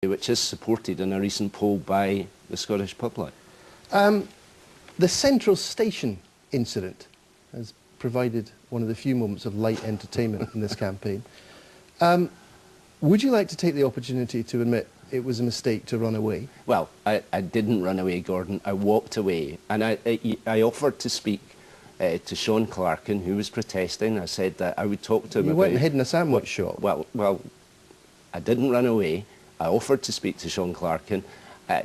which is supported in a recent poll by the Scottish public. The Central Station incident has provided one of the few moments of light entertainment in this campaign. Would you like to take the opportunity to admit it was a mistake to run away? Well, I didn't run away, Gordon. I walked away, and I offered to speak to Sean Clarkin, who was protesting. I said that I would talk to him. You went and hid in a sandwich shop. Well, I didn't run away. I offered to speak to Sean Clarkin.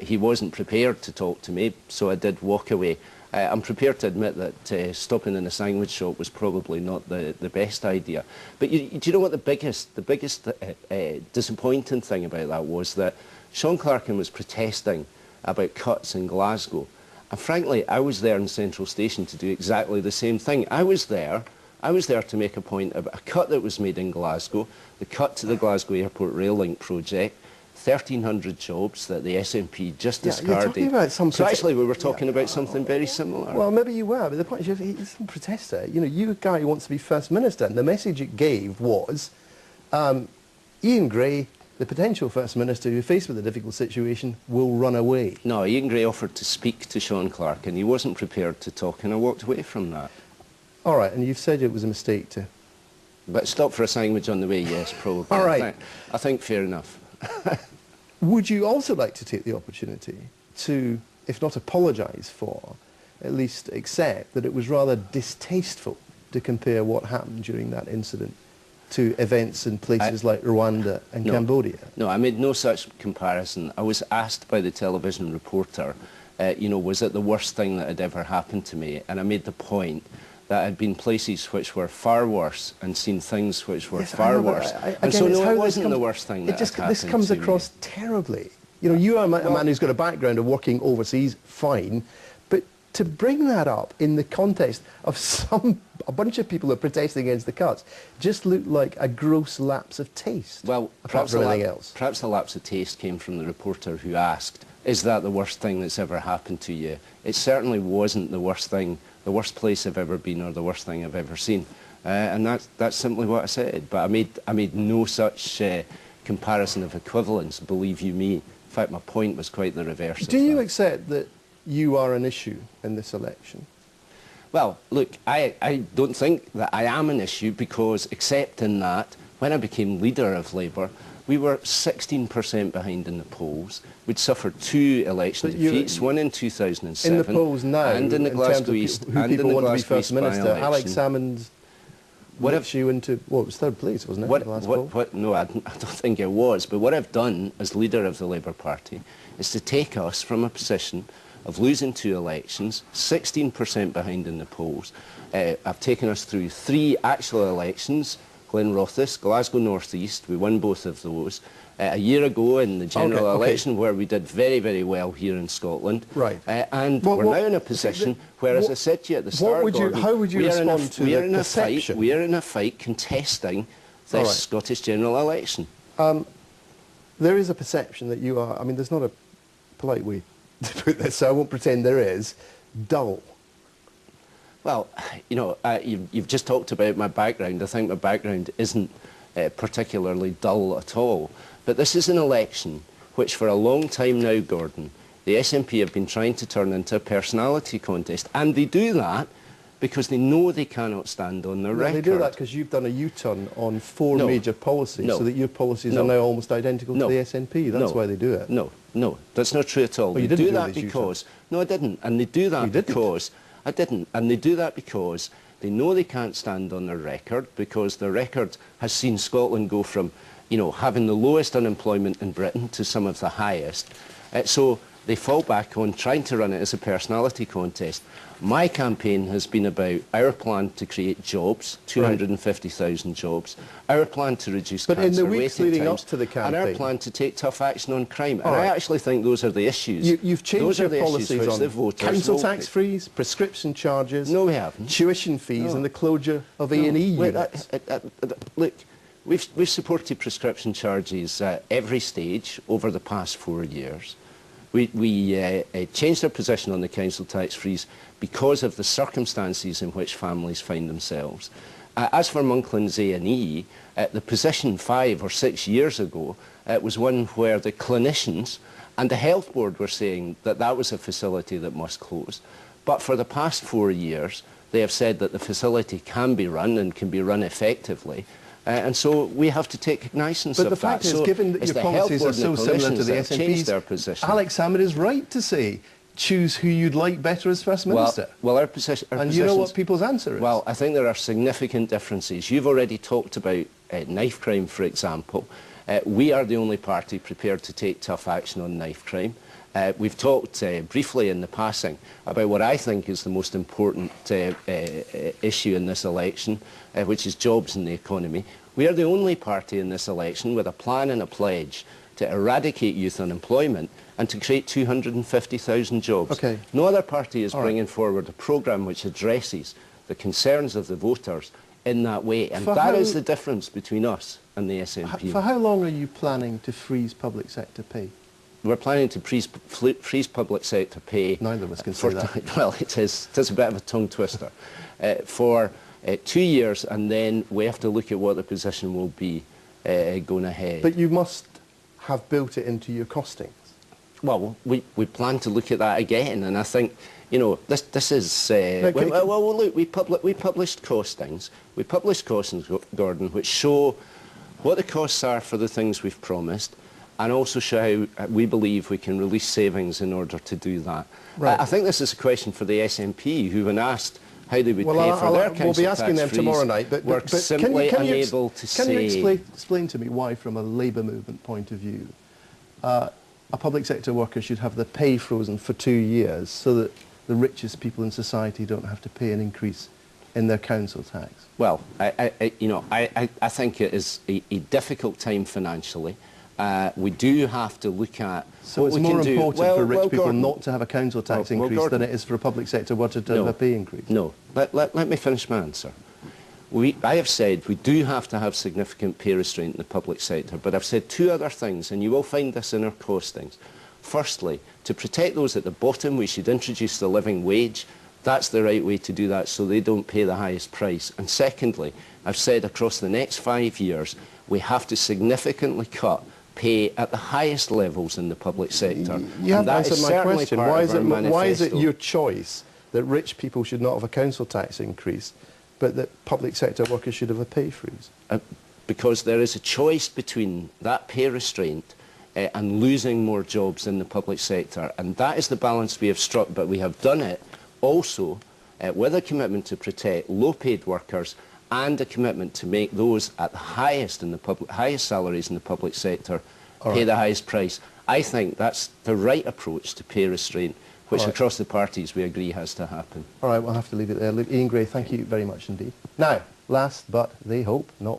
He wasn't prepared to talk to me, so I did walk away. I'm prepared to admit that stopping in a sandwich shop was probably not the best idea. But do you know what the biggest disappointing thing about that was? That Sean Clarkin was protesting about cuts in Glasgow. And frankly, I was there in Central Station to do exactly the same thing. I was there to make a point about a cut that was made in Glasgow, the cut to the Glasgow Airport Rail Link project, 1,300 jobs that the SNP just discarded. You're talking about some so actually we were talking about something very similar. Well, maybe you were, but the point is he's some protester. You know, you're a guy who wants to be First Minister, and the message it gave was Iain Gray, the potential First Minister who faced with a difficult situation, will run away. No, Iain Gray offered to speak to Sean Clarkin, and he wasn't prepared to talk, and I walked away from that. All right, and you've said it was a mistake to... But stop for a sandwich on the way, yes, probably. All right. I think fair enough. Would you also like to take the opportunity to, if not apologise for, at least accept that it was rather distasteful to compare what happened during that incident to events in places like Rwanda and Cambodia? No, I made no such comparison. I was asked by the television reporter, you know, was it the worst thing that had ever happened to me? And I made the point that I'd been places which were far worse and seen things which were far worse. And so no, it wasn't the worst thing that had happened to me. This comes across terribly. You know, you are a man who's got a background of working overseas, fine, but to bring that up in the context of a bunch of people who are protesting against the cuts just looked like a gross lapse of taste. Well, perhaps the lapse of taste came from the reporter who asked, is that the worst thing that's ever happened to you? It certainly wasn't the worst thing, the worst place I've ever been or the worst thing I've ever seen. And that's simply what I said. But I made no such comparison of equivalence, believe you me. In fact, my point was quite the reverse of that. Do you accept that you are an issue in this election? Well, look, I don't think that I am an issue because, except in that, when I became leader of Labour, we were 16% behind in the polls. We'd suffered 2 election defeats, one in 2007. In the polls now, and in the Glasgow East, and in the Glasgow East First Minister, Alex Salmond whipped you into, well, it was 3rd place, wasn't it? No, I don't think it was. But what I've done as leader of the Labour Party is to take us from a position of losing 2 elections, 16% behind in the polls. I've taken us through 3 actual elections, Glenrothes, Glasgow North East, we won both of those. A year ago in the general election where we did very, very well here in Scotland. Right. And we're now in a position where, as I said to you at the start, how would you respond to the perception? We are in a fight contesting this Scottish general election. There is a perception that you are, I mean, there's not a polite way to put this, so I won't pretend there is, dull. Well, you know, you've just talked about my background. I think my background isn't particularly dull at all. But this is an election which for a long time now, Gordon, the SNP have been trying to turn into a personality contest. And they do that because they know they cannot stand on their record. They do that because you've done a U-turn on 4 major policies, so that your policies are now almost identical to the SNP. That's why they do it. No, that's not true at all. Well, they do that because... No, I didn't. And they do that because... I didn't. And they do that because they know they can't stand on their record, because their record has seen Scotland go from, you know, having the lowest unemployment in Britain to some of the highest. So they fall back on trying to run it as a personality contest. My campaign has been about our plan to create jobs, 250,000 jobs, our plan to reduce cancer waiting times, in the weeks leading up to the campaign, and our plan to take tough action on crime. And I actually think those are the issues. You've changed your policies on council tax frees, prescription charges, no, we haven't. Tuition fees, and the closure of A&E units. Look, we've supported prescription charges at every stage over the past 4 years. We changed our position on the council tax frees because of the circumstances in which families find themselves. As for Monkland's A&E, the position 5 or 6 years ago was one where the clinicians and the health board were saying that that was a facility that must close. But for the past 4 years, they have said that the facility can be run and can be run effectively. And so we have to take cognizance of that. But the fact is, given that your policies are so similar to the SNP's, Alex Salmond is right to say, choose who you'd like better as First Minister. Well, our position... And you know what people's answer is? Well, I think there are significant differences. You've already talked about knife crime, for example. We are the only party prepared to take tough action on knife crime. We've talked briefly in the passing about what I think is the most important issue in this election, which is jobs and the economy. We are the only party in this election with a plan and a pledge to eradicate youth unemployment and to create 250,000 jobs. Okay. No other party is bringing forward a programme which addresses the concerns of the voters in that way, and that is the difference between us and the SNP. For how long are you planning to freeze public sector pay? We're planning to freeze public sector pay. Neither of us can say that. Well, it is a bit of a tongue twister. For 2 years, and then we have to look at what the position will be going ahead. But you must have built it into your costings. Well, we plan to look at that again, and I think, you know, this is... well, look, we published costings. We published costings, Gordon, which show what the costs are for the things we've promised, and also show how we believe we can release savings in order to do that. Right. I think this is a question for the SNP, who, when asked how they would pay for their council tax freeze, we'll be asking them tomorrow night, but simply unable to say... Can you explain to me why, from a labour movement point of view, a public sector worker should have their pay frozen for 2 years so that the richest people in society don't have to pay an increase in their council tax? Well, I think it is a difficult time financially. We do have to look at... So it's more important for rich people not to have a council tax increase than it is for a public sector worker to have a pay increase? No. Let me finish my answer. I have said we do have to have significant pay restraint in the public sector, but I've said 2 other things, and you will find this in our costings. Firstly, to protect those at the bottom, we should introduce the living wage. That's the right way to do that, so they don't pay the highest price. And secondly, I've said across the next 5 years, we have to significantly cut pay at the highest levels in the public sector. You haven't answered my question. Why is it your choice that rich people should not have a council tax increase, but that public sector workers should have a pay freeze? Because there is a choice between that pay restraint and losing more jobs in the public sector, and that is the balance we have struck, but we have done it also with a commitment to protect low-paid workers and a commitment to make those at the highest salaries in the public sector pay the highest price. I think that's the right approach to pay restraint, which across the parties we agree has to happen. All right, we'll have to leave it there. Look, Iain Gray, thank you very much indeed. Now, last but they hope not